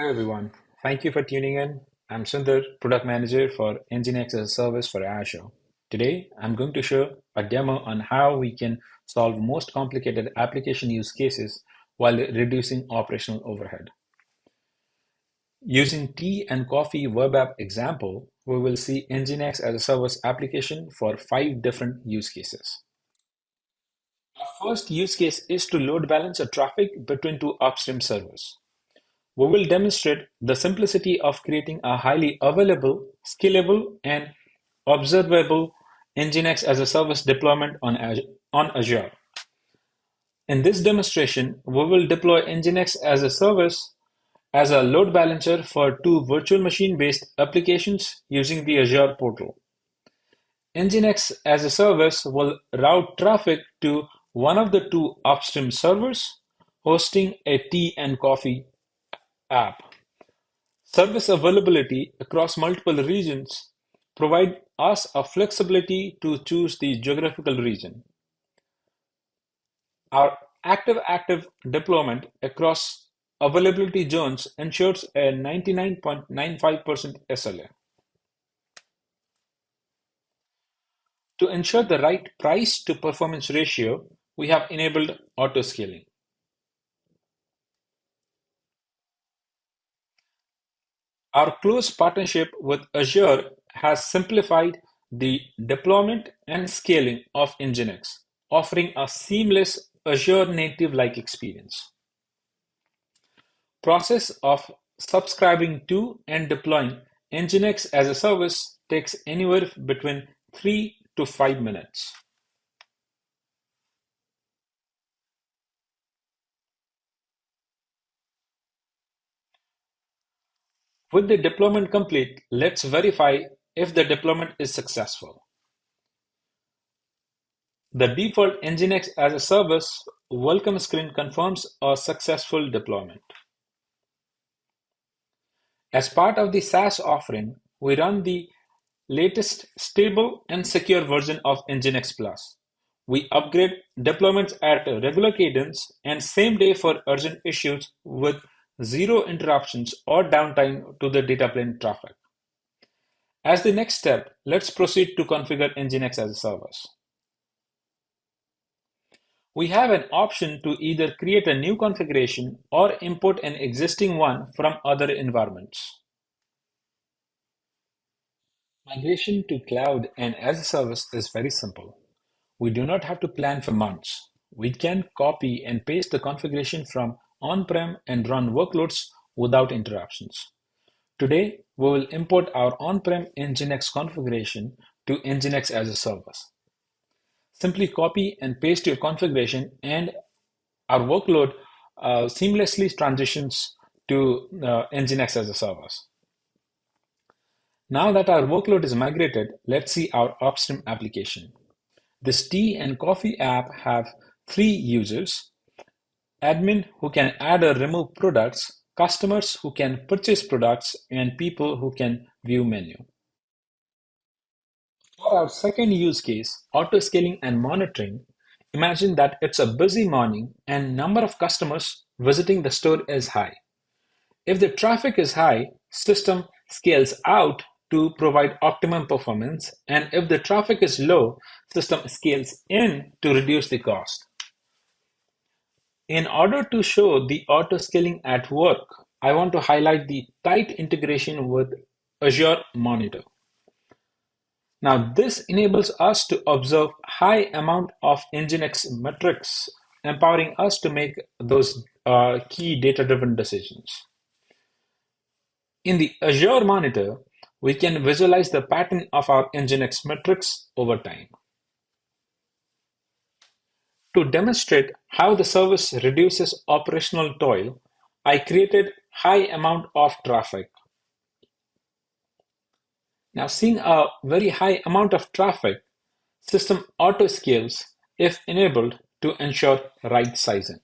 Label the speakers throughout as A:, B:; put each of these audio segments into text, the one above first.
A: Hello everyone. Thank you for tuning in. I'm Sundar, Product Manager for NGINX as a Service for Azure. Today, I'm going to show a demo on how we can solve most complicated application use cases while reducing operational overhead. Using tea and coffee web app example, we will see NGINX as a service application for 5 different use cases. Our first use case is to load balance a traffic between two upstream servers. We will demonstrate the simplicity of creating a highly available, scalable, and observable NGINX as a service deployment on Azure. In this demonstration, we will deploy NGINX as a service as a load balancer for 2 virtual machine-based applications using the Azure portal. NGINX as a service will route traffic to one of the 2 upstream servers hosting a tea and coffee app. Service availability across multiple regions provide us a flexibility to choose the geographical region. Our active deployment across availability zones ensures a 99.95% SLA. To ensure the right price to performance ratio, we have enabled auto scaling. Our close partnership with Azure has simplified the deployment and scaling of NGINX, offering a seamless Azure native-like experience. Process of subscribing to and deploying NGINX as a service takes anywhere between 3 to 5 minutes. With the deployment complete, let's verify if the deployment is successful. The default NGINX as a service welcome screen confirms a successful deployment. As part of the SaaS offering, we run the latest stable and secure version of NGINX Plus. We upgrade deployments at a regular cadence and same day for urgent issues with 0 interruptions or downtime to the data plane traffic. As the next step, let's proceed to configure NGINX as a service. We have an option to either create a new configuration or import an existing one from other environments. Migration to cloud and as a service is very simple. We do not have to plan for months. We can copy and paste the configuration from on-prem and run workloads without interruptions. Today, we will import our on-prem NGINX configuration to NGINX as a service. Simply copy and paste your configuration and our workload seamlessly transitions to NGINX as a service. Now that our workload is migrated, let's see our upstream application. This tea and coffee app have 3 users: admin who can add or remove products, customers who can purchase products, and people who can view menu. For our second use case, auto scaling and monitoring, imagine that it's a busy morning and number of customers visiting the store is high. If the traffic is high, system scales out to provide optimum performance, and if the traffic is low, system scales in to reduce the cost. In order to show the auto scaling at work, I want to highlight the tight integration with Azure Monitor. Now this enables us to observe high amount of NGINX metrics, empowering us to make those key data-driven decisions. In the Azure Monitor, we can visualize the pattern of our NGINX metrics over time. To demonstrate how the service reduces operational toil, I created high amount of traffic. Now seeing a very high amount of traffic, system auto scales if enabled to ensure right sizing.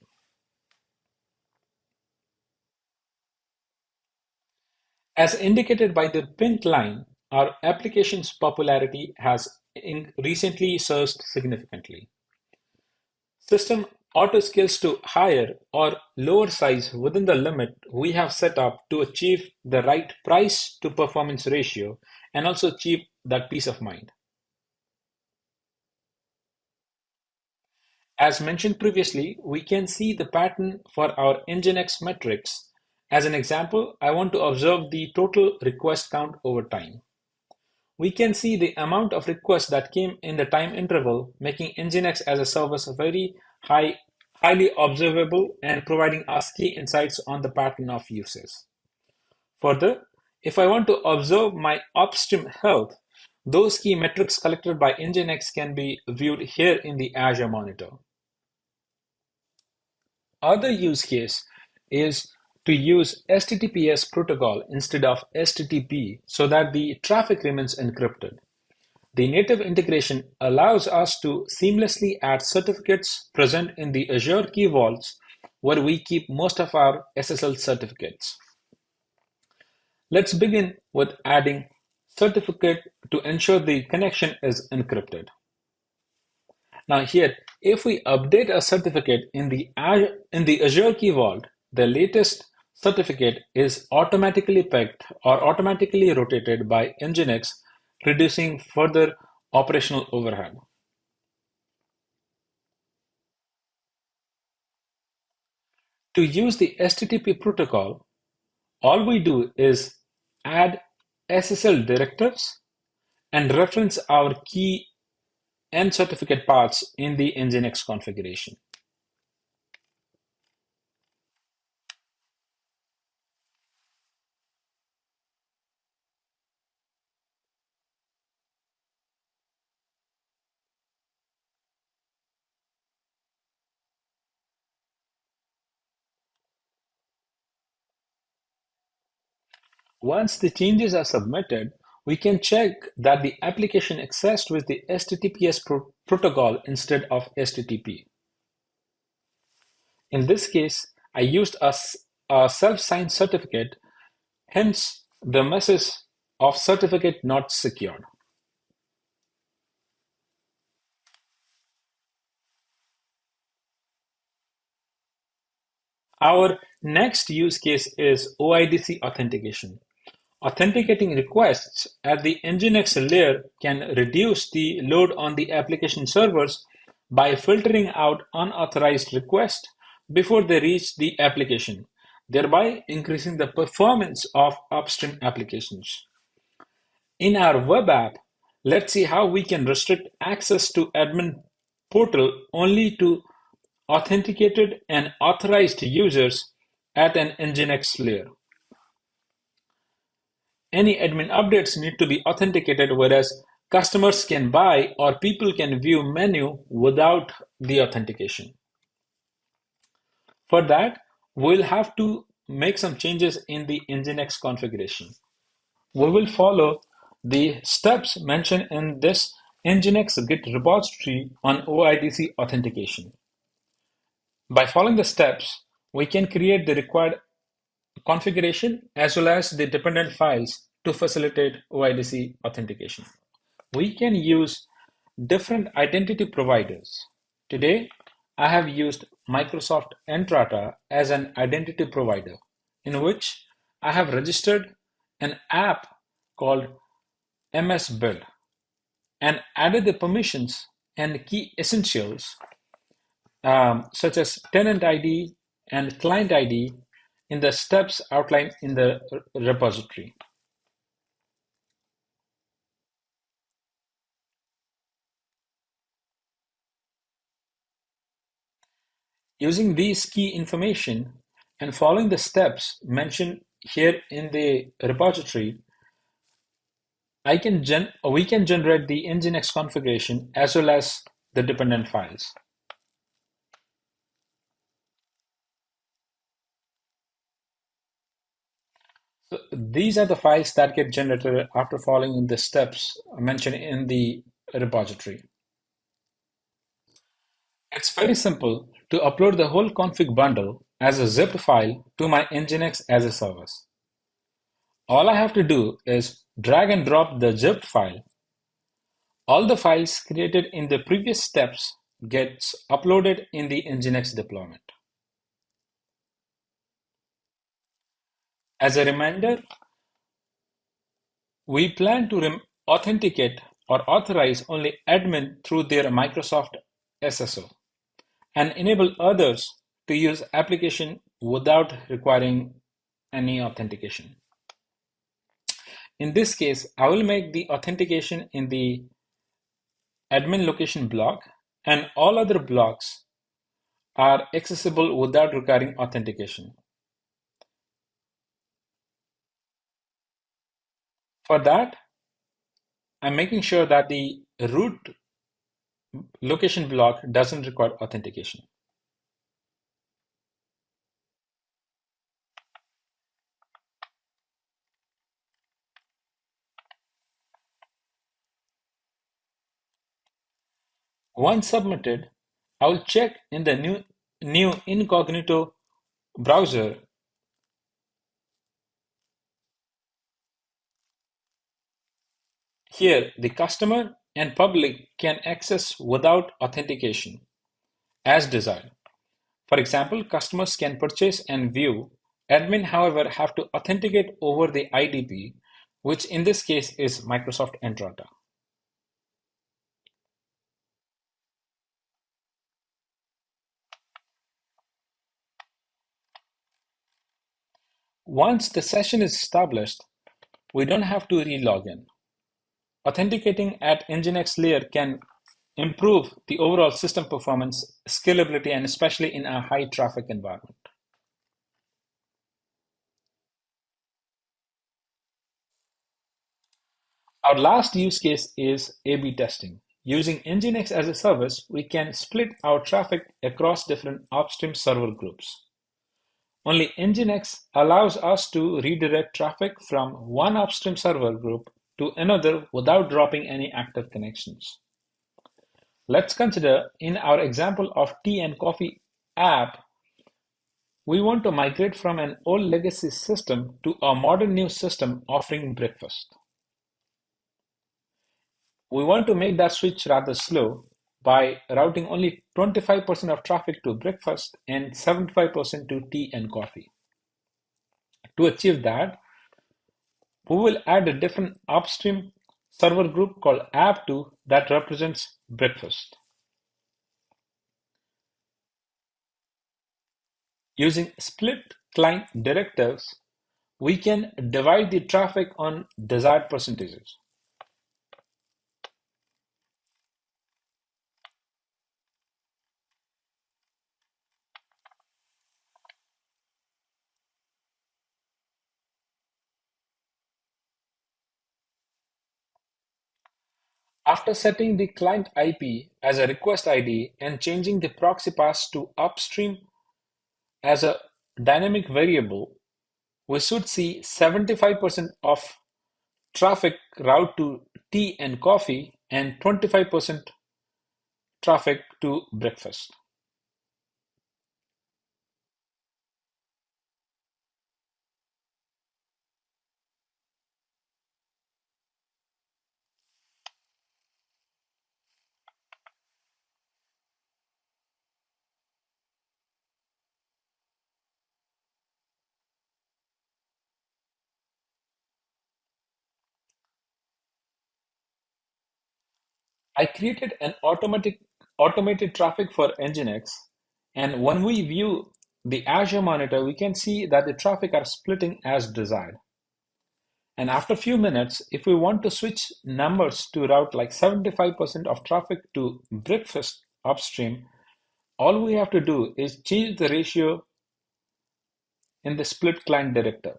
A: As indicated by the pink line, our application's popularity has recently surged significantly. System auto scales to higher or lower size within the limit we have set up to achieve the right price to performance ratio and also achieve that peace of mind. As mentioned previously, we can see the pattern for our NGINX metrics. As an example, I want to observe the total request count over time. We can see the amount of requests that came in the time interval, making NGINX as a service very highly observable and providing us key insights on the pattern of usage. Further, if I want to observe my upstream health, those key metrics collected by NGINX can be viewed here in the Azure monitor. Other use case is to use HTTPS protocol instead of HTTP so that the traffic remains encrypted. The native integration allows us to seamlessly add certificates present in the Azure Key Vaults where we keep most of our SSL certificates. Let's begin with adding certificate to ensure the connection is encrypted. Now here, if we update a certificate in the Azure Key Vault, the latest certificate is automatically pegged or automatically rotated by NGINX, reducing further operational overhead. To use the HTTP protocol, all we do is add SSL directives and reference our key and certificate paths in the NGINX configuration. Once the changes are submitted, we can check that the application accessed with the HTTPS protocol instead of HTTP. In this case, I used a self-signed certificate, hence the message of certificate not secured. Our next use case is OIDC authentication. Authenticating requests at the NGINX layer can reduce the load on the application servers by filtering out unauthorized requests before they reach the application, thereby increasing the performance of upstream applications. In our web app, let's see how we can restrict access to admin portal only to authenticated and authorized users at an NGINX layer. Any admin updates need to be authenticated, whereas customers can buy or people can view menu without the authentication. For that, we'll have to make some changes in the NGINX configuration. We will follow the steps mentioned in this NGINX Git repository on OIDC authentication. By following the steps, we can create the required configuration as well as the dependent files to facilitate OIDC authentication. We can use different identity providers. Today, I have used Microsoft Entrata as an identity provider, in which I have registered an app called MS-Build and added the permissions and key essentials such as tenant ID and client ID in the steps outlined in the repository. Using these key information and following the steps mentioned here in the repository, we can generate the NGINX configuration as well as the dependent files. So these are the files that get generated after following the steps mentioned in the repository. It's very simple to upload the whole config bundle as a zipped file to my NGINX as a service. All I have to do is drag and drop the zipped file. All the files created in the previous steps gets uploaded in the NGINX deployment. As a reminder, we plan to authenticate or authorize only admin through their Microsoft SSO and enable others to use application without requiring any authentication. In this case, I will make the authentication in the admin location block, and all other blocks are accessible without requiring authentication. For that, I'm making sure that the root location block doesn't require authentication. Once submitted, I will check in the new incognito browser. Here, the customer and public can access without authentication as desired. For example, customers can purchase and view. Admin, however, have to authenticate over the IDP, which in this case is Microsoft Entrata. Once the session is established, we don't have to re-log in. Authenticating at NGINX layer can improve the overall system performance, scalability, and especially in a high traffic environment. Our last use case is A/B testing. Using NGINX as a service, we can split our traffic across different upstream server groups. Only NGINX allows us to redirect traffic from one upstream server group to another without dropping any active connections. Let's consider in our example of tea and coffee app, we want to migrate from an old legacy system to a modern new system offering breakfast. We want to make that switch rather slow by routing only 25% of traffic to breakfast and 75% to tea and coffee. To achieve that, we will add a different upstream server group called app2 that represents breakfast. Using split client directives, we can divide the traffic on desired percentages. After setting the client IP as a request ID and changing the proxy path to upstream as a dynamic variable, we should see 75% of traffic route to tea and coffee and 25% traffic to breakfast. I created an automated traffic for Nginx, and when we view the Azure monitor, we can see that the traffic are splitting as desired. And after a few minutes, if we want to switch numbers to route like 75% of traffic to breakfast upstream, all we have to do is change the ratio in the split client directive.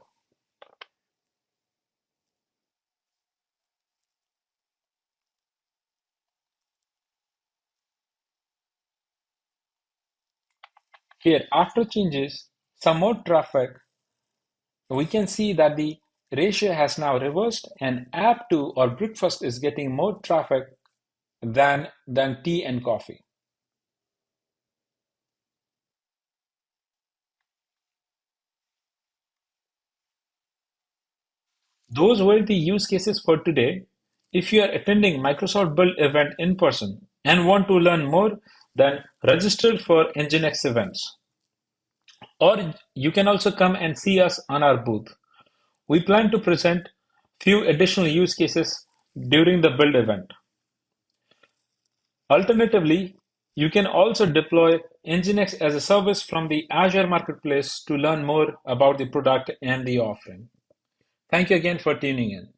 A: Here, after changes, some more traffic, we can see that the ratio has now reversed and app2 or breakfast is getting more traffic than tea and coffee. Those were the use cases for today. If you are attending Microsoft Build event in person and want to learn more, then register for NGINX events. Or you can also come and see us on our booth. We plan to present few additional use cases during the build event. Alternatively, you can also deploy NGINX as a service from the Azure Marketplace to learn more about the product and the offering. Thank you again for tuning in.